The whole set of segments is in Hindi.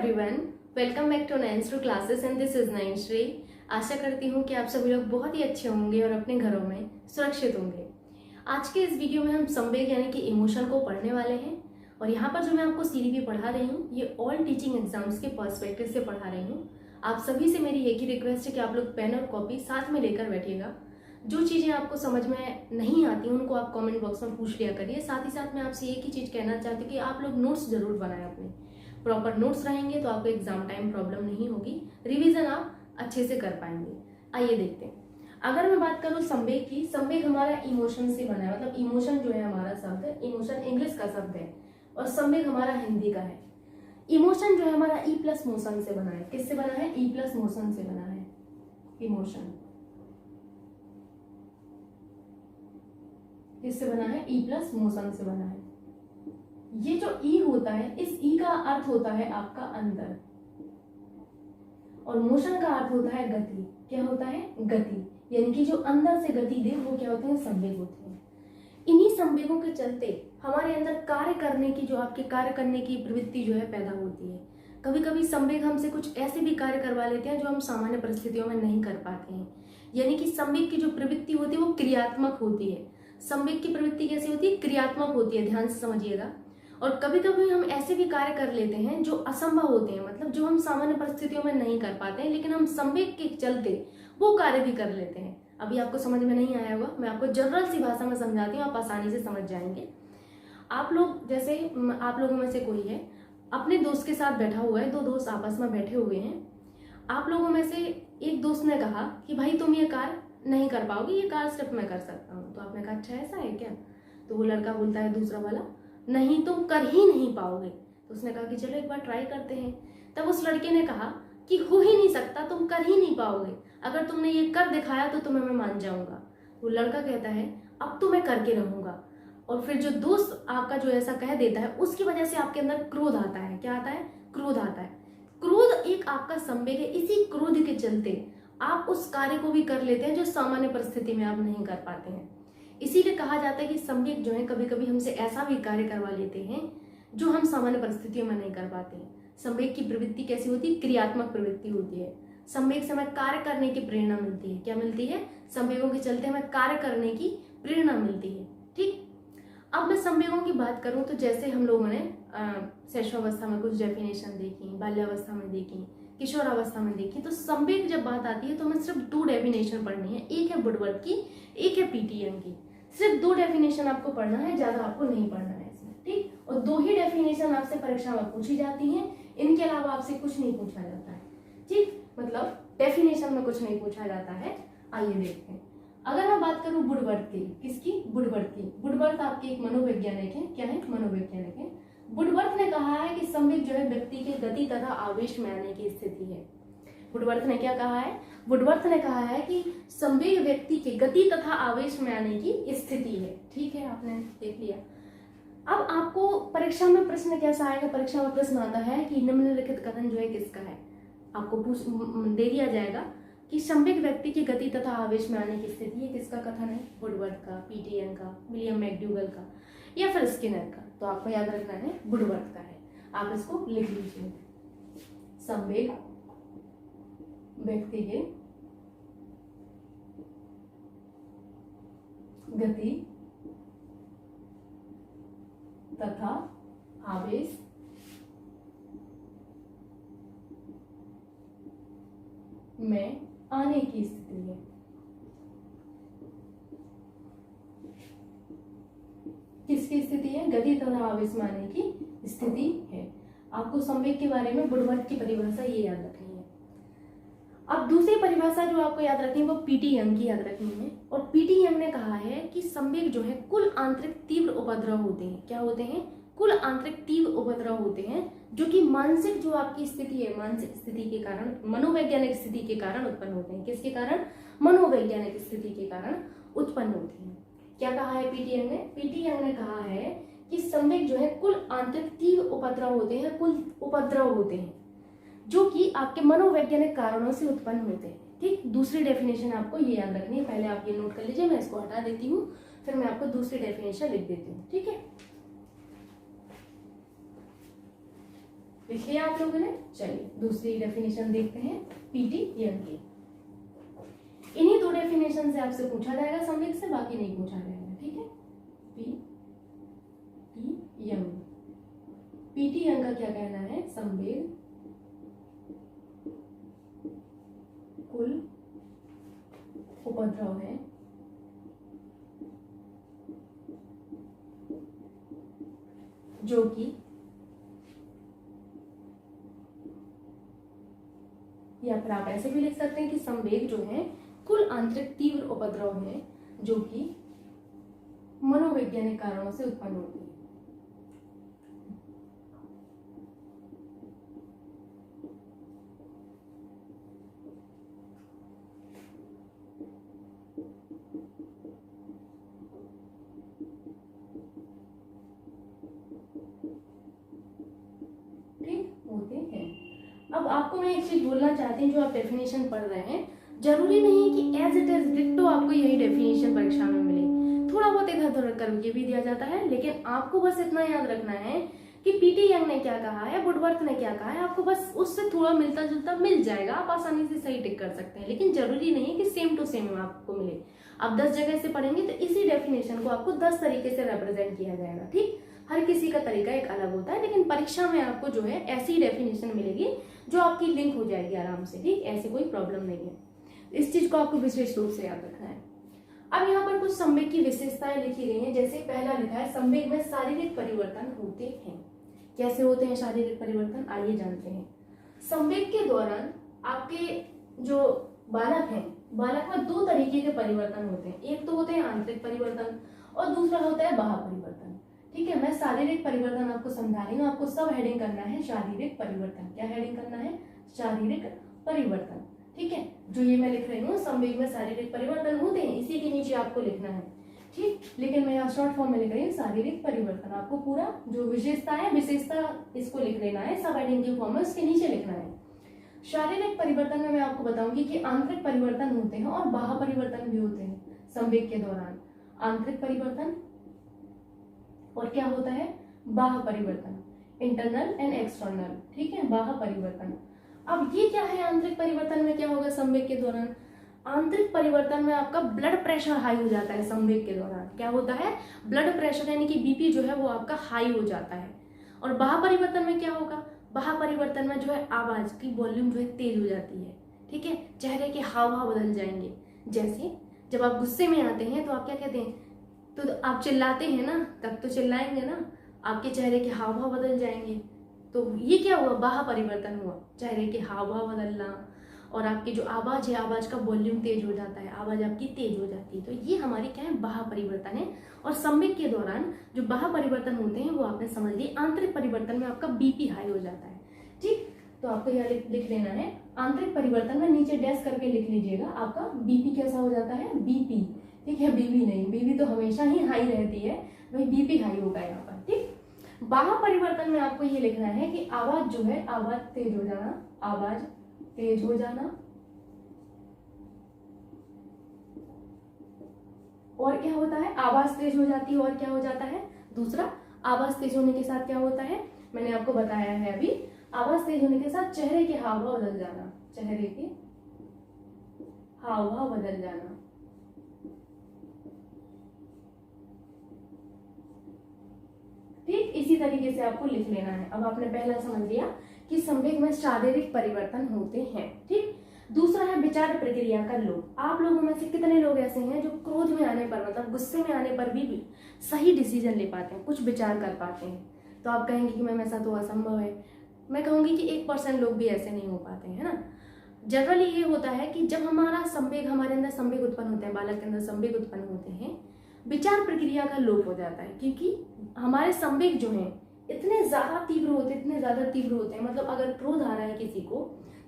Everyone, welcome back to Nayanshree classes and this is Nayanshree. आशा करती हूँ कि आप सभी लोग बहुत ही अच्छे होंगे और अपने घरों में सुरक्षित होंगे। आज के इस वीडियो में हम संवेग यानी कि इमोशन को पढ़ने वाले हैं और यहाँ पर जो मैं आपको सीरीपी पढ़ा रही हूँ ये ऑल टीचिंग एग्जाम्स के पर्सपेक्टिव से पढ़ा रही हूँ। आप सभी से मेरी एक ही रिक्वेस्ट है कि आप लोग पेन और कॉपी साथ में लेकर बैठिएगा। जो चीज़ें आपको समझ में नहीं आती उनको आप कमेंट बॉक्स में पूछ लिया करिए। साथ ही साथ मैं आपसे एक ही चीज़ कहना चाहती हूँ कि आप लोग नोट्स जरूर बनाएं। अपने प्रॉपर नोट्स रहेंगे तो आपको एग्जाम टाइम प्रॉब्लम नहीं होगी, रिवीजन आप अच्छे से कर पाएंगे। आइए देखते हैं। अगर मैं बात करूँ संवेग की, संवेग हमारा इमोशन से बना है, मतलब इमोशन जो है हमारा शब्द, इमोशन इंग्लिश का शब्द है और संवेग हमारा हिंदी का है। इमोशन जो है हमारा ई प्लस मोशन से बना है। किससे बना है? ई प्लस मोशन से बना है। इमोशन किससे बना है? ई प्लस मोशन से बना है। ये जो ई होता है, इस ई का अर्थ होता है आपका अंदर और मोशन का अर्थ होता है गति। क्या होता है? गति, यानी कि जो अंदर से गति दे वो क्या होते हैं? संवेग होते हैं। इन्हीं संवेगों के चलते हमारे अंदर कार्य करने की, जो आपके कार्य करने की प्रवृत्ति जो है पैदा होती है। कभी कभी संवेग हमसे कुछ ऐसे भी कार्य करवा लेते हैं जो हम सामान्य परिस्थितियों में नहीं कर पाते हैं। यानी कि संवेग की जो प्रवृत्ति होती है वो क्रियात्मक होती है। संवेग की प्रवृत्ति कैसी होती है? क्रियात्मक होती है। ध्यान से समझिएगा। और कभी कभी हम ऐसे भी कार्य कर लेते हैं जो असंभव होते हैं, मतलब जो हम सामान्य परिस्थितियों में नहीं कर पाते हैं, लेकिन हम संवेग के चलते वो कार्य भी कर लेते हैं। अभी आपको समझ में नहीं आया होगा, मैं आपको जनरल सी भाषा में समझाती हूँ, आप आसानी से समझ जाएंगे। आप लोग, जैसे आप लोगों में से कोई है अपने दोस्त के साथ बैठा हुआ है, दो दोस्त आपस में बैठे हुए हैं। आप लोगों में से एक दोस्त ने कहा कि भाई तुम ये कार्य नहीं कर पाओगे, ये कार्य सिर्फ मैं कर सकता हूँ। तो आपने कहा अच्छा ऐसा है क्या? तो वो लड़का बोलता है दूसरा वाला, नहीं तुम कर ही नहीं पाओगे। तो उसने कहा कि चलो एक बार ट्राई करते हैं। तब उस लड़के ने कहा कि हो ही नहीं सकता, तुम कर ही नहीं पाओगे, अगर तुमने ये कर दिखाया तो तुम्हें मैं मान जाऊंगा। वो लड़का कहता है अब तो मैं करके रहूंगा। और फिर जो दोस्त आपका जो ऐसा कह देता है उसकी वजह से आपके अंदर क्रोध आता है। क्या आता है? क्रोध आता है। क्रोध एक आपका संवेग है। इसी क्रोध के चलते आप उस कार्य को भी कर लेते हैं जो सामान्य परिस्थिति में आप नहीं कर पाते हैं। इसीलिए कहा जाता है कि संवेग जो है कभी कभी हमसे ऐसा भी कार्य करवा लेते हैं जो हम सामान्य परिस्थितियों में नहीं कर पाते हैं। संवेग की प्रवृत्ति कैसी होती है? क्रियात्मक प्रवृत्ति होती है। संवेग से हमें कार्य करने की प्रेरणा मिलती है। क्या मिलती है? संवेगों के चलते हमें कार्य करने की प्रेरणा मिलती है। ठीक, अब मैं संवेगों की बात करूं तो जैसे हम लोगों ने शैशवावस्था में कुछ डेफिनेशन देखी, बाल्यावस्था में देखी, किशोरावस्था में देखी। तो संवेग जब बात आती है तो हमें सिर्फ दो डेफिनेशन पढ़नी है। एक है वुडवर्ड की, एक है पीटी यंग की। सिर्फ दो डेफिनेशन आपको पढ़ना है, ज्यादा आपको नहीं पढ़ना है इसमें। ठीक, और दो ही डेफिनेशन आपसे परीक्षा में पूछी जाती हैं, इनके अलावा आपसे कुछ नहीं पूछा जाता है। ठीक, मतलब डेफिनेशन में कुछ नहीं पूछा जाता है। आइए देखते हैं। अगर मैं बात करूं वुडवर्ड की, किसकी? वुडवर्ड की। वुडवर्ड आपके एक मनोवैज्ञानिक है। क्या है? मनोवैज्ञानिक है। वुडवर्ड ने कहा है कि संवेग जो है व्यक्ति के गति तथा आवेश में आने की स्थिति है। वुडवर्ड ने क्या कहा है? वुडवर्ड ने कहा है कि संवेग व्यक्ति के गति तथा आवेश में आने की स्थिति है। ठीक है, आपने देख लिया। अब आपको परीक्षा में प्रश्न कैसा आएगा? परीक्षा में प्रश्न आता है कि निम्नलिखित कथन जो है किसका है। आपको दे दिया जाएगा कि संवेग व्यक्ति की गति तथा आवेश में आने की स्थिति है। किसका कथन है? वुडवर्ड का, पीटी यंग का, विलियम मैकडूगल का या फिर स्किनर का। तो आपको याद रखना है वुडवर्ड का है। आप इसको लिख लीजिए। संवेग व्यक्ति के गति तथा आवेश में आने की स्थिति है। किसकी स्थिति है? गति तथा आवेश में आने की स्थिति है। आपको संवेग के बारे में वुडवर्ड की परिभाषा ये याद रखनी है। अब दूसरी परिभाषा जो आपको याद रखनी है वो पीटी यंग की याद रखनी है। और पीटी यंग ने कहा है कि संवेग जो है कुल आंतरिक तीव्र उपद्रव होते हैं। क्या होते हैं? कुल आंतरिक तीव्र उपद्रव होते हैं जो कि मानसिक जो आपकी स्थिति है, मानसिक स्थिति के कारण, मनोवैज्ञानिक स्थिति के कारण उत्पन्न होते हैं। किसके कारण? मनोवैज्ञानिक स्थिति के कारण उत्पन्न होते हैं। क्या कहा है पीटी यंग ने? पीटी यंग ने कहा है कि संवेग जो है कुल आंतरिक तीव्र उपद्रव होते हैं, कुल उपद्रव होते हैं जो कि आपके मनोवैज्ञानिक कारणों से उत्पन्न होते हैं। ठीक, दूसरी डेफिनेशन आपको ये याद रखनी है। पहले आप ये नोट कर लीजिए, मैं इसको हटा देती हूँ, फिर मैं आपको दूसरी डेफिनेशन लिख देती हूँ। ठीक है, लिख लिया आप लोगों ने। चलिए दूसरी डेफिनेशन देखते हैं पीटी यंग की। इन्हीं दो डेफिनेशन से आपसे पूछा जाएगा संवेग से, बाकी नहीं पूछा जाएगा, ठीक है। पीटी यंग, पीटी यंग का क्या कहना है, संवेग कुल उपद्रव है जो कि, या फिर आप ऐसे भी लिख सकते हैं कि संवेग जो है कुल आंतरिक तीव्र उपद्रव है जो कि मनोवैज्ञानिक कारणों से उत्पन्न होती है। ठीक होते हैं। अब आपको मैं एक चीज बोलना चाहती हूँ, जो आप डेफिनेशन पढ़ रहे हैं, जरूरी नहीं कि एज इट इज डिक्टो आपको यही डेफिनेशन परीक्षा में मिले। थोड़ा बहुत इधर उधर करके भी दिया जाता है, लेकिन आपको बस इतना याद रखना है कि पीटी यंग ने क्या कहा है, वुडवर्थ ने क्या कहा है, आपको बस उससे थोड़ा मिलता जुलता मिल जाएगा, आप आसानी से सही टिक कर सकते हैं। लेकिन जरूरी नहीं है कि सेम टू सेम आपको मिले। आप 10 जगह से पढ़ेंगे तो इसी डेफिनेशन को आपको 10 तरीके से रिप्रेजेंट किया जाएगा, ठीक। हर किसी का तरीका एक अलग होता है, लेकिन परीक्षा में आपको जो है ऐसी डेफिनेशन मिलेगी जो आपकी लिंक हो जाएगी आराम से, ठीक। ऐसी कोई प्रॉब्लम नहीं है, इस चीज को आपको विशेष रूप से याद रखना है। अब यहाँ पर कुछ संवेग की विशेषताएं लिखी गई हैं। जैसे पहला लिखा है, संवेग में शारीरिक परिवर्तन होते हैं। कैसे होते हैं शारीरिक परिवर्तन, आइए जानते हैं। संवेग के दौरान आपके जो बालक हैं, बालक में 2 तरीके के परिवर्तन होते हैं। एक तो होते हैं आंतरिक परिवर्तन और दूसरा होता है बाह्य परिवर्तन, ठीक है। मैं शारीरिक परिवर्तन आपको समझा रही हूँ, आपको सब हेडिंग करना है शारीरिक परिवर्तन। क्या हेडिंग करना है, शारीरिक परिवर्तन, ठीक है। जो ये मैं लिख रही हूँ संवेग में शारीरिक परिवर्तन होते हैं, इसी के नीचे आपको लिखना है, ठीक। लेकिन मैं यहाँ शॉर्ट फॉर्म में लिख रही हूँ शारीरिक परिवर्तन। आपको पूरा जो विशेषता है, विशेषता इसको लिख लेना है, सब हेडिंग के फॉर्म में उसके नीचे लिखना है। शारीरिक परिवर्तन में मैं आपको बताऊंगी कि आंतरिक परिवर्तन होते हैं और बाह्य परिवर्तन भी होते हैं संवेग के दौरान। आंतरिक परिवर्तन और क्या होता है, बाह्य परिवर्तन, इंटरनल एंड एक्सटर्नल, ठीक है, बाह्य परिवर्तन। अब ये क्या है, आंतरिक परिवर्तन में क्या होगा संवेग के दौरान, आंतरिक परिवर्तन में आपका ब्लड प्रेशर हाई हो जाता है संवेग के दौरान। क्या होता है, ब्लड प्रेशर यानी कि बीपी जो है वो आपका हाई हो जाता है। और बाह्य परिवर्तन में क्या होगा, बाह्य परिवर्तन में जो है आवाज की वॉल्यूम जो है तेज हो जाती है, ठीक है। चेहरे के हाव भाव बदल जाएंगे। जैसे जब आप गुस्से में आते हैं तो आप क्या कहते हैं, तो आप चिल्लाते हैं ना, तब तो चिल्लाएंगे ना, आपके चेहरे के हाव भाव बदल जाएंगे। तो ये क्या हुआ, बाह्य परिवर्तन हुआ, चेहरे के हाव भाव बदलना। और आपकी जो आवाज है, आवाज का वॉल्यूम तेज हो जाता है, आवाज आपकी तेज हो जाती है। तो ये हमारी क्या है, बाह्य परिवर्तन है। और संवेग के दौरान जो बाह्य परिवर्तन होते हैं वो आपने समझ लिए। आंतरिक परिवर्तन में आपका बीपी हाई हो जाता है, ठीक। तो आपको यहाँ लिख लेना है आंतरिक परिवर्तन में, नीचे डैश करके लिख लीजिएगा, आपका बीपी कैसा हो जाता है, बीपी, ठीक है। बीबी नहीं, बीबी तो हमेशा ही हाई रहती है, वही बीपी हाई होगा यहाँ पर, ठीक। बाह्य परिवर्तन में आपको ये लिखना है कि आवाज जो है, आवाज तेज हो जाना, आवाज तेज हो जाना। और क्या होता है, आवाज तेज हो जाती है और क्या हो जाता है, दूसरा आवाज तेज होने के साथ क्या होता है, मैंने आपको बताया है अभी, आवाज तेज होने के साथ चेहरे के हाव भाव बदल जाना, चेहरे के हाव भाव बदल जाना। ठीक, इसी तरीके से आपको लिख लेना है। अब आपने पहला समझ लिया कि संवेग में शारीरिक परिवर्तन होते हैं, ठीक। दूसरा है विचार प्रक्रिया का लोप। आप लोगों में से कितने लोग ऐसे हैं जो क्रोध में आने पर, मतलब गुस्से में आने पर भी सही डिसीजन ले पाते हैं, कुछ विचार कर पाते हैं। तो आप कहेंगे कि मैम ऐसा तो असंभव है। मैं कहूंगी कि 1% लोग भी ऐसे नहीं हो पाते हैं, है ना। जनरली ये होता है कि जब हमारा संवेग, हमारे अंदर संवेग उत्पन्न होते हैं, बालक के अंदर संवेग उत्पन्न होते हैं, विचार प्रक्रिया का लोप हो जाता है, क्योंकि हमारे संवेग जो हैं इतने ज्यादा तीव्र होते, इतने ज्यादा तीव्र होते हैं। मतलब अगर क्रोध आ रहा है किसी को,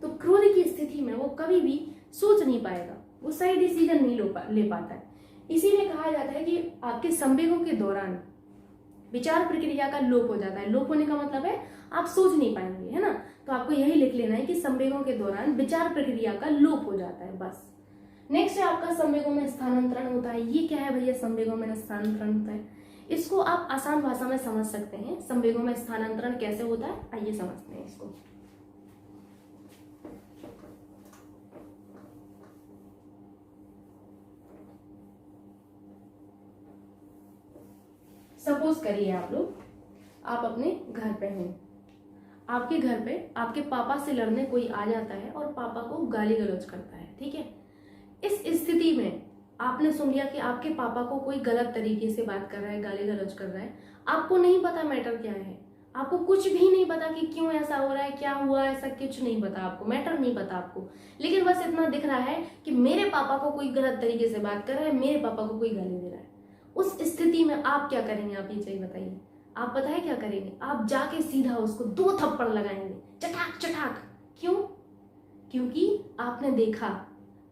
तो क्रोध की स्थिति में वो कभी भी सोच नहीं पाएगा, वो सही डिसीजन नहीं ले पाता है। इसीलिए कहा जाता है कि आपके संवेगों के दौरान विचार प्रक्रिया का लोप हो जाता है। लोप होने का मतलब है आप सोच नहीं पाएंगे, है ना। तो आपको यही लिख लेना है कि संवेगों के दौरान विचार प्रक्रिया का लोप हो जाता है, बस। नेक्स्ट है आपका संवेगों में स्थानांतरण होता है। ये क्या है भैया, संवेगों में स्थानांतरण होता है। इसको आप आसान भाषा में समझ सकते हैं, संवेगों में स्थानांतरण कैसे होता है, आइए समझते हैं इसको। सपोज करिए आप अपने घर पे हैं, आपके घर पे आपके पापा से लड़ने कोई आ जाता है और पापा को गाली गलौज करता है, ठीक है। इस स्थिति में आपने सुन लिया कि आपके पापा को कोई गलत तरीके से बात कर रहा है, गाली गलौज कर रहा है, आपको नहीं पता मैटर क्या है, आपको कुछ भी नहीं पता कि क्यों ऐसा हो रहा है, क्या हुआ, ऐसा कुछ नहीं पता, आपको मैटर नहीं पता आपको, लेकिन बस इतना दिख रहा है कि मेरे पापा को कोई गलत तरीके से बात कर रहा है, मेरे पापा को कोई गाली दे रहा है। उस स्थिति में आप क्या करेंगे, आप ये चाहिए बताइए। आप पता है क्या करेंगे, आप जाके सीधा उसको 2 थप्पड़ लगाएंगे, चटाक चटाक। क्यों? क्योंकि आपने देखा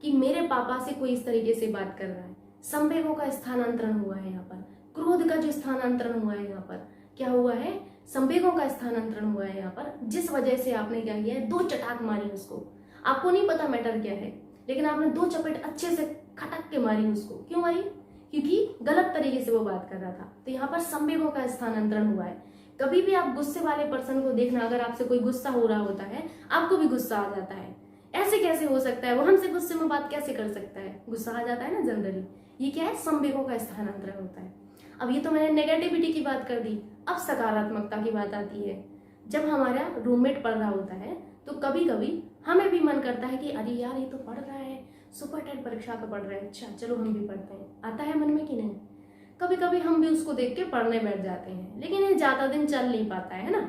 कि मेरे पापा से कोई इस तरीके से बात कर रहा है, संवेगों का स्थानांतरण हुआ है यहाँ पर, क्रोध का जो स्थानांतरण हुआ है यहाँ पर, क्या हुआ है, संवेगों का स्थानांतरण हुआ है यहाँ पर, जिस वजह से आपने क्या किया है, 2 चटाक मारी उसको। आपको नहीं पता मैटर क्या है, लेकिन आपने 2 चपेट अच्छे से खटक के मारी उसको। क्यों मारी? क्योंकि गलत तरीके से वो बात कर रहा था। तो यहाँ पर संवेगों का स्थानांतरण हुआ है। कभी भी आप गुस्से वाले पर्सन को देखना, अगर आपसे कोई गुस्सा हो रहा होता है, आपको भी गुस्सा आ जाता है। ऐसे कैसे हो सकता है, वो हमसे गुस्से में बात कैसे कर सकता है, गुस्सा आ जाता है ना जनरली। ये क्या है, संवेगों का स्थानांतरण होता है। अब ये तो मैंने नेगेटिविटी की बात कर दी, अब सकारात्मकता की बात आती है। जब हमारा रूममेट पढ़ रहा होता है तो कभी कभी हमें भी मन करता है कि अरे यार ये तो पढ़ रहा है, सुपर टेट परीक्षा का पढ़ रहा है, अच्छा चलो हम भी पढ़ते हैं, आता है मन में कि नहीं। कभी कभी हम भी उसको देख के पढ़ने बैठ जाते हैं, लेकिन ये ज्यादा दिन चल नहीं पाता है ना।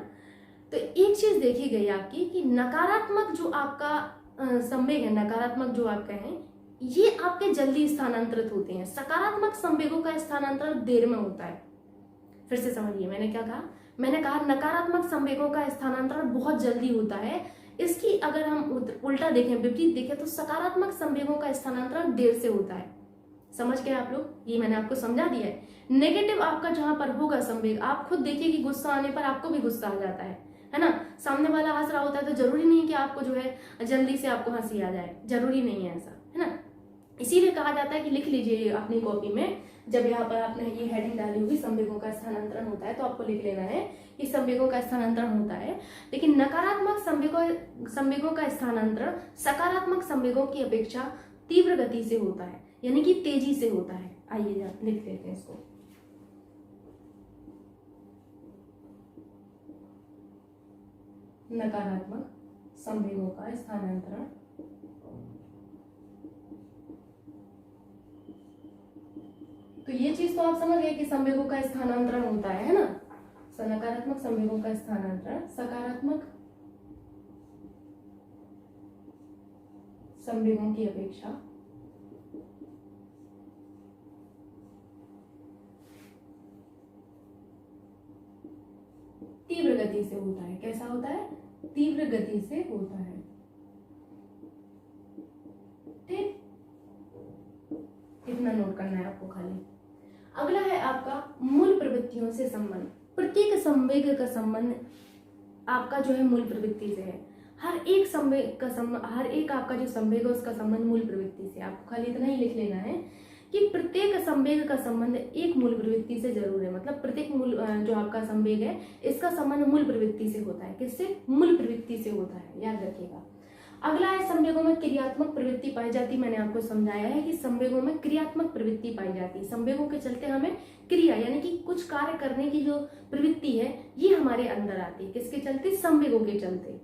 तो एक चीज देखी गई आपकी कि नकारात्मक जो आपका संवेग है, नकारात्मक जो आपका है, ये आपके जल्दी स्थानांतरित होते हैं। सकारात्मक संवेगों का स्थानांतरण देर में होता है। फिर से समझिए मैंने क्या कहा, मैंने कहा नकारात्मक संवेगों का स्थानांतरण बहुत जल्दी होता है। इसकी अगर हम उल्टा देखें, विपरीत देखें, तो सकारात्मक संवेगों का स्थानांतरण देर से होता है। समझ गए आप लोग, ये मैंने आपको समझा दिया है। नेगेटिव आपका जहां पर होगा संवेग, आप खुद देखिए कि गुस्सा आने पर आपको भी गुस्सा आ जाता है ना। सामने वाला हंस रहा होता है तो जरूरी नहीं कि आपको जो है जल्दी से आपको हंसी आ जाए, जरूरी नहीं है ऐसा, है ना। इसीलिए कहा जाता है कि लिख लीजिए अपनी कॉपी में, जब यहाँ पर आपने ये हेडिंग डाली होगी संवेगों का स्थानांतरण होता है, तो आपको लिख लेना है कि संवेगों का स्थानांतरण होता है। लेकिन नकारात्मक संवेगों का स्थानांतरण सकारात्मक संवेगों की अपेक्षा तीव्र गति से होता है, यानी कि तेजी से होता है। आइए लिख लेते हैं इसको। नकारात्मक संवेगों का स्थानांतरण तो ये चीज तो आप समझ गए कि संवेगों का स्थानांतरण होता है ना। नकारात्मक संवेगों का स्थानांतरण सकारात्मक संवेगों की अपेक्षा तीव्र गति से होता है। कैसा होता है? तीव्र गति से होता है। ठीक, इतना नोट करना है आपको खाली। अगला है आपका मूल प्रवृत्तियों से संबंध। प्रत्येक संवेग का संबंध आपका जो है मूल प्रवृत्ति से है। हर एक संवेग का हर एक आपका जो संवेग है उसका संबंध मूल प्रवृत्ति से। आपको खाली इतना ही लिख लेना है कि प्रत्येक संवेग का संबंध एक मूल प्रवृत्ति से जरूर है। मतलब प्रत्येक मूल जो आपका संवेग है इसका संबंध मूल प्रवृत्ति से होता है। किससे? मूल प्रवृत्ति से होता है, याद रखिएगा। अगला है संवेगों में क्रियात्मक प्रवृत्ति पाई जाती। मैंने आपको समझाया है कि संवेगों में क्रियात्मक प्रवृत्ति पाई जाती है। संवेगों के चलते हमें क्रिया यानी कि कुछ कार्य करने की जो प्रवृत्ति है ये हमारे अंदर आती है। किसके चलते? संवेगों के चलते।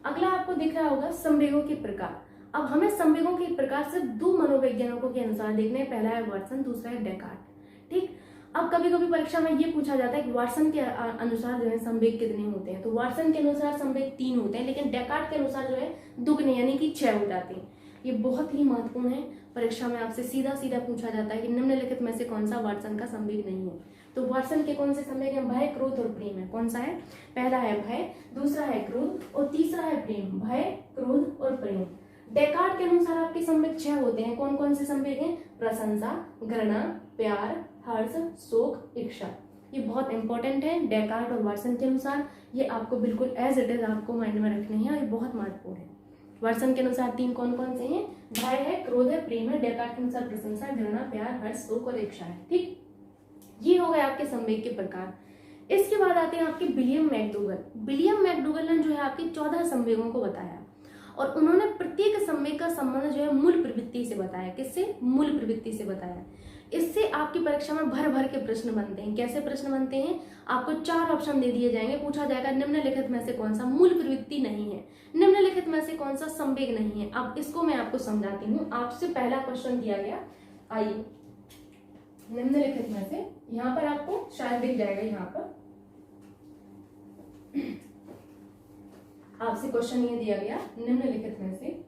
अगला आपको दिख रहा होगा संवेगों के प्रकार। अब हमें संवेगों के प्रकार से 2 मनोवैज्ञानिकों के अनुसार देखने हैं। पहला है वाटसन, दूसरा है डेकार्ट। ठीक, अब कभी कभी परीक्षा में ये पूछा जाता है कि वाटसन के अनुसार जो है संवेग कितने होते हैं। तो वाटसन के अनुसार संवेग 3 होते हैं, लेकिन डेकार्ट के अनुसार जो है दुगने यानी कि 6 हो जाते हैं। ये बहुत ही महत्वपूर्ण है। परीक्षा में आपसे सीधा सीधा पूछा जाता है कि निम्नलिखित में से कौन सा वाटसन का संवेग नहीं है। तो वाटसन के कौन से संवेग हैं? भय, क्रोध और प्रेम है। कौन सा है? पहला है भय, दूसरा है क्रोध और तीसरा है प्रेम। भय, क्रोध और प्रेम। डेकार्ट के अनुसार आपके संवेग 6 होते हैं। कौन कौन से संवेग हैं? प्रशंसा, घृणा, प्यार, हर्ष, शोक, इच्छा। ये बहुत इंपॉर्टेंट है। डेकार्ट और वाटसन के अनुसार ये आपको बिल्कुल एज इट इज आपको माइंड में रखने हैं और ये बहुत महत्वपूर्ण है। वाटसन के अनुसार 3 कौन कौन से हैं? भय है, क्रोध है, प्रेम है। डेकार्ट के अनुसार प्रशंसा, घृणा, प्यार, हर्ष, शोक और इच्छा है। ठीक, ये हो गए आपके संवेग के प्रकार। इसके बाद आते हैं आपके विलियम मैकडूगल। विलियम मैकडूगल ने जो है आपके 14 संवेगों को बताया और उन्होंने प्रत्येक संवेग का संबंध जो है मूल प्रवृत्ति से बताया। किससे? मूल प्रवृत्ति से बताया। इससे आपकी परीक्षा में भर भर के प्रश्न बनते हैं। कैसे प्रश्न बनते हैं? आपको 4 ऑप्शन दे दिए जाएंगे, पूछा जाएगा निम्नलिखित में से कौन सा मूल प्रवृत्ति नहीं है, निम्नलिखित में से कौन सा संवेग नहीं है। अब इसको मैं आपको समझाती हूँ। आपसे पहला क्वेश्चन दिया गया, आइए निम्नलिखित में से, यहाँ पर आपको शायद दिख जाएगा, यहाँ पर आपसे क्वेश्चन ये दिया गया, निम्नलिखित में से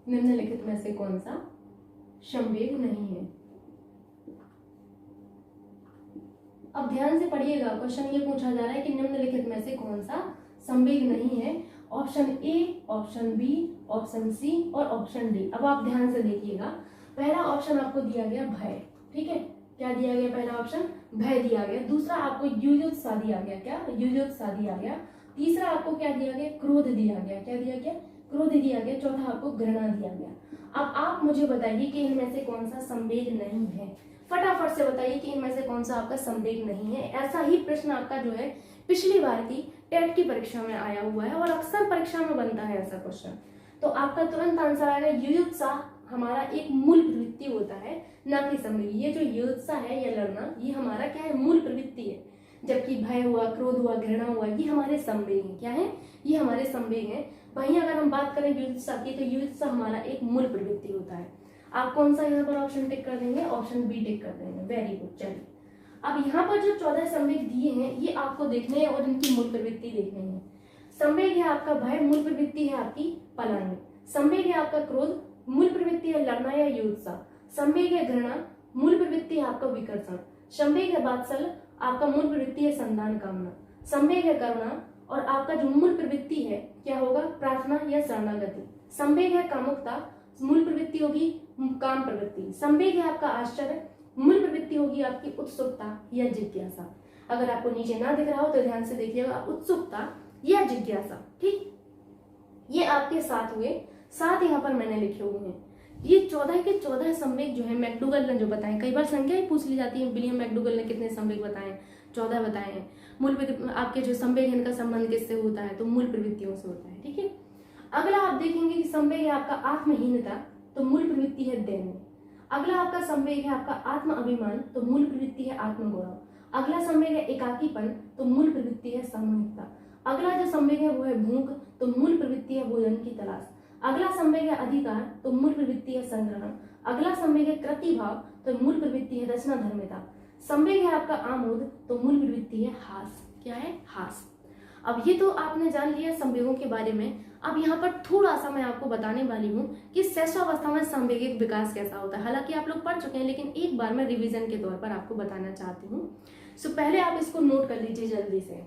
निम्नलिखित में से कौन सा संवेग नहीं है। अब ध्यान से पढ़िएगा, क्वेश्चन ये पूछा जा रहा है कि निम्नलिखित में से कौन सा संवेग नहीं है। Option A, option B, option C और ऑप्शन डी। अब आप ध्यान से देखिएगा, पहला ऑप्शन आपको दिया गया भय, ठीक है, क्या दिया गया? पहला ऑप्शन भय दिया गया। दूसरा आपको युयुत्सा दिया गया, क्या? युयुत्सा दिया गया। तीसरा आपको क्या दिया गया? क्रोध दिया गया। क्या दिया गया? क्रोध दिया गया। चौथा आपको घृणा दिया गया। अब आप मुझे बताइए कि इनमें से कौन सा संवेग नहीं है। फटाफट से बताइए कि इनमें से कौन सा आपका संवेग नहीं है। ऐसा ही प्रश्न आपका जो है पिछली बार की टेट की परीक्षा में आया हुआ है और अक्सर परीक्षा में बनता है ऐसा क्वेश्चन। तो आपका तुरंत आंसर आएगा युयुत्सा हमारा एक मूल प्रवृत्ति होता है, ना कि संवेग। ये जो युयुत्सा है या लड़ना, ये हमारा क्या है? मूल प्रवृत्ति है। जबकि भय हुआ, क्रोध हुआ, घृणा हुआ, ये हमारे संवेग हैं। क्या है? ये हमारे संवेग हैं। वहीं अगर हम बात करें युयुत्सा की, तो युयुत्सा हमारा एक मूल प्रवृत्ति होता है। आप कौन सा यहाँ पर ऑप्शन टिक कर देंगे? ऑप्शन बी टिक कर देंगे। Very good. चलिए, अब यहाँ पर जो 14 संवेग दिए हैं ये आपको देखने हैं और इनकी मूल प्रवृत्ति देखनी है। संवेग है आपका भय, मूल प्रवृत्ति है आपकी पलायन। संवेग है आपका क्रोध, मूल प्रवृत्ति है लड़ना या युयुत्सा। संवेग है घृणा, मूल प्रवृत्ति है आपका विकर्षण। संवेग है वात्सल्य, आपका मूल प्रवृत्ति है संधान कामना। संवेग है करुणा और आपका जो मूल प्रवृत्ति है क्या होगा? प्रार्थना या शरणागति। संवेग है कामुकता, मूल प्रवृत्ति होगी काम प्रवृत्ति। संवेग है आपका आश्चर्य, मूल प्रवृत्ति होगी आपकी उत्सुकता या जिज्ञासा। अगर आपको नीचे ना दिख रहा हो तो ध्यान से देखिएगा, उत्सुकता या जिज्ञासा। ठीक, ये आपके 7 हुए। 7 यहाँ पर मैंने लिखे हुए हैं। ये 14 के 14 संवेग जो है मैकडूगल ने जो बताए, कई बार संख्या ही पूछ ली जाती है, विलियम मैकडूगल ने कितने संवेग बताए? 14 बताए हैं। मूल आपके जो संवेग है इनका संबंध किससे होता है? तो मूल प्रवृत्तियों से होता है। ठीक है, अगला आप देखेंगे कि संवेग है आपका आत्महीनता, तो मूल प्रवृत्ति है दैन्य। अगला आपका संवेग है आपका आत्म अभिमान, तो मूल प्रवृत्ति है आत्मगौरव। अगला संवेग है एकाकीपन, तो मूल प्रवृत्ति है सामूहिकता। अगला जो संवेग है वो है भूख, तो मूल प्रवृत्ति है भोजन की तलाश। अगला संवेग है अधिकार, तो मूल प्रवृत्ति है संग्रहण। अगला संवेग है कृतिभाव, तो मूल प्रवृत्ति है रचना धर्मिता। संवेग है आपका आमोद, तो मूल प्रवृत्ति है हास। क्या है? हास। अब ये तो आपने जान लिया संवेगों के बारे में। अब यहाँ पर थोड़ा सा मैं आपको बताने वाली हूँ कि शैशवावस्था में संवेगिक विकास कैसा होता है। हालांकि आप लोग पढ़ चुके हैं, लेकिन एक बार मैं रिवीजन के तौर पर आपको बताना चाहती हूँ। सो पहले आप इसको नोट कर लीजिए जल्दी से।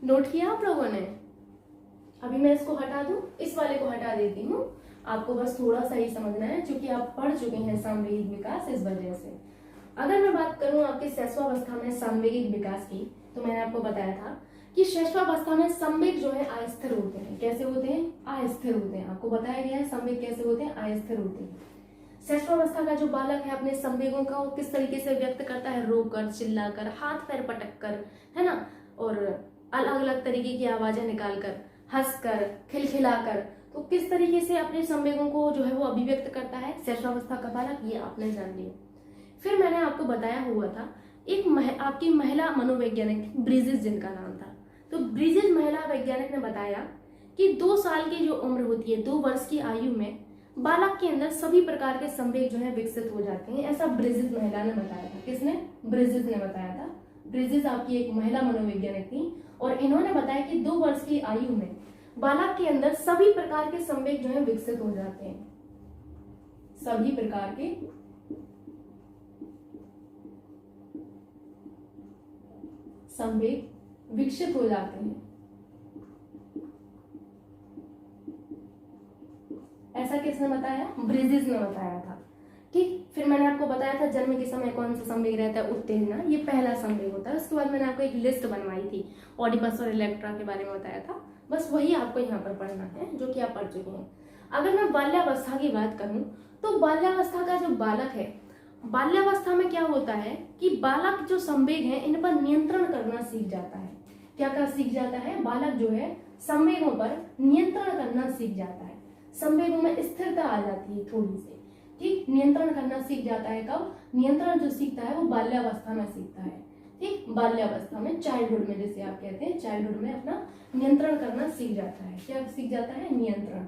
नोट किया आप लोगों ने? अभी मैं इसको हटा दूं, इस वाले को हटा देती हूँ। आपको बस थोड़ा सा ही समझना है, क्योंकि आप पढ़ चुके हैं सामवेगिक विकास, इस वजह से। अगर मैं बात करूं आपके शैशवावस्था में सामवेगिक विकास की, तो मैंने आपको बताया था कि शैशवावस्था में संवेग जो है अस्थिर होते हैं। कैसे होते हैं? अस्थिर होते हैं। आपको बताया गया है संवेग कैसे होते हैं? अस्थिर होते हैं। शैशवावस्था का जो बालक है अपने संवेगों का वो किस तरीके से व्यक्त करता है? रोकर, चिल्लाकर, हाथ पैर पटक कर, है ना, और अलग अलग तरीके की आवाजें निकालकर, हंसकर, खिलखिलाकर। तो किस तरीके से अपने संवेगों को जो है वो अभिव्यक्त करता है शैशवावस्था का बालक, ये आपने जान लिया। फिर मैंने आपको बताया हुआ था एक आपकी महिला मनोवैज्ञानिक ब्रिजेस, जिनका नाम था। तो ब्रिजेस महिला वैज्ञानिक ने बताया कि 2 साल की जो उम्र होती है, 2 वर्ष की आयु में बालक के अंदर सभी प्रकार के संवेग जो है विकसित हो जाते हैं। ऐसा ब्रिजेस महिला ने बताया था। किसने? ब्रिजेस ने बताया था। ब्रिजेस आपकी एक महिला मनोवैज्ञानिक थी और इन्होंने बताया कि 2 वर्ष की आयु में बालक के अंदर सभी प्रकार के संवेग जो है विकसित हो जाते हैं, सभी प्रकार के संवेग विकसित हो जाते हैं। ऐसा किसने बताया? ब्रिजेस ने बताया था। ठीक, फिर मैंने आपको बताया था जन्म के समय कौन सा संवेग रहता है? उत्तेजना, ये पहला संवेग होता है। उसके बाद मैंने आपको एक लिस्ट बनवाई थी, ऑडिपस और इलेक्ट्रा के बारे में बताया था, बस वही आपको यहाँ पर पढ़ना है जो कि आप पढ़ चुके हैं। अगर मैं बाल्यावस्था की बात करूं तो बाल्यावस्था का जो बालक है, बाल्यावस्था में क्या होता है कि बालक जो संवेग है इन पर नियंत्रण करना सीख जाता है। क्या सीख जाता है? बालक जो है संवेगों पर नियंत्रण करना सीख जाता है, संवेगों में स्थिरता आ जाती है थोड़ी सी। ठीक, नियंत्रण करना सीख जाता है। कब? नियंत्रण जो सीखता है वो बाल्यावस्था में सीखता है। ठीक, बाल्यावस्था में, चाइल्डहुड में, जैसे आप कहते हैं चाइल्डहुड में अपना नियंत्रण करना सीख जाता है। क्या सीख जाता है? नियंत्रण।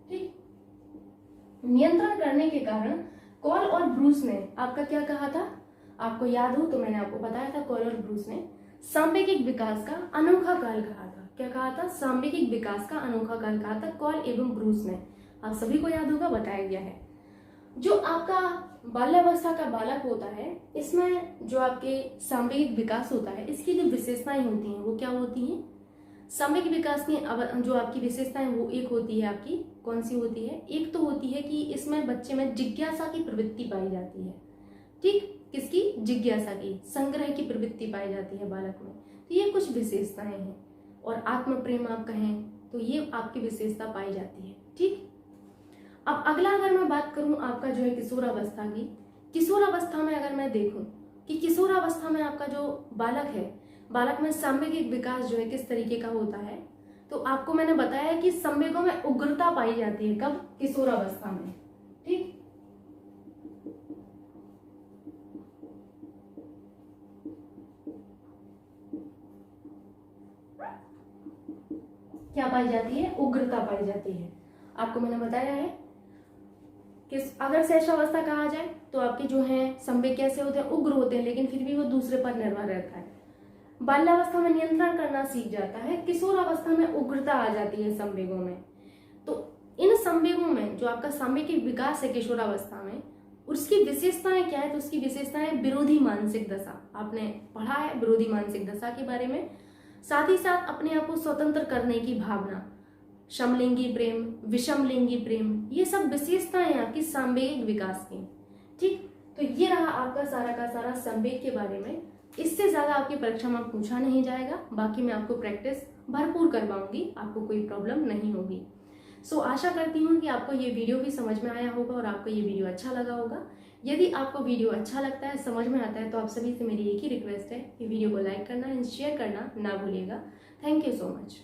ठीक, नियंत्रण करने के कारण कॉल और ब्रूस ने आपका क्या कहा था? आपको याद हो तो मैंने आपको बताया था, कॉल और ब्रूस ने सांवेगिक विकास का अनोखा काल कहा था। क्या कहा था? सांवेगिक विकास का अनोखा काल कहा था कॉल एवं ब्रूस ने। आप सभी को याद होगा, बताया गया है। जो आपका बाल्यावस्था का बालक होता है, इसमें जो आपके सांवेगिक विकास होता है, इसकी जो विशेषताएं होती हैं वो क्या होती हैं? सांवेगिक विकास की जो आपकी विशेषताएं वो एक होती है आपकी, कौन सी होती है? एक तो होती है कि इसमें बच्चे में जिज्ञासा की प्रवृत्ति पाई जाती है। ठीक, किसकी? जिज्ञासा की, संग्रह की प्रवृत्ति पाई जाती है बालक में। तो ये कुछ विशेषताएं हैं। और आत्म प्रेम आप कहें तो ये आपकी विशेषता पाई जाती है। ठीक, अब अगला अगर मैं बात करूं आपका जो है किशोरावस्था की, किशोरावस्था में अगर मैं देखूं कि किशोरावस्था में आपका जो बालक है, बालक में सांवेगिक विकास जो है किस तरीके का होता है, तो आपको मैंने बताया कि संवेगों में उग्रता पाई जाती है। कब? किशोरावस्था में। ठीक, क्या पाई जाती है? उग्रता पाई जाती है। आपको मैंने बताया है कि अगर शैशवावस्था कहा जाए तो आपके जो है संवेग कैसे होते हैं? उग्र होते हैं, लेकिन फिर भी वो दूसरे पर निर्भर रहता है। बाल्यावस्था में नियंत्रण करना सीख जाता है, किशोरावस्था में उग्रता आ जाती है संवेगों में। तो इन संवेगों में जो आपका सांवेगिक विकास है किशोरावस्था में, उसकी विशेषताएं क्या है? तो उसकी विशेषताएं विरोधी मानसिक दशा, आपने पढ़ा है विरोधी मानसिक दशा के बारे में। साथ ही साथ अपने आप को स्वतंत्र करने की भावना, समलिंगी प्रेम, विषमलिंगी प्रेम, ये सब विशेषताएं हैं आपकी सांवेगिक विकास की। ठीक, तो ये रहा आपका सारा का सारा संवेग के बारे में। इससे ज्यादा आपकी परीक्षा में पूछा नहीं जाएगा, बाकी मैं आपको प्रैक्टिस भरपूर करवाऊंगी, आपको कोई प्रॉब्लम नहीं होगी। सो आशा करती हूँ कि आपको ये वीडियो भी समझ में आया होगा और आपको ये वीडियो अच्छा लगा होगा। यदि आपको वीडियो अच्छा लगता है, समझ में आता है, तो आप सभी से मेरी एक ही रिक्वेस्ट है कि वीडियो को लाइक करना एंड शेयर करना ना भूलिएगा। Thank you so much.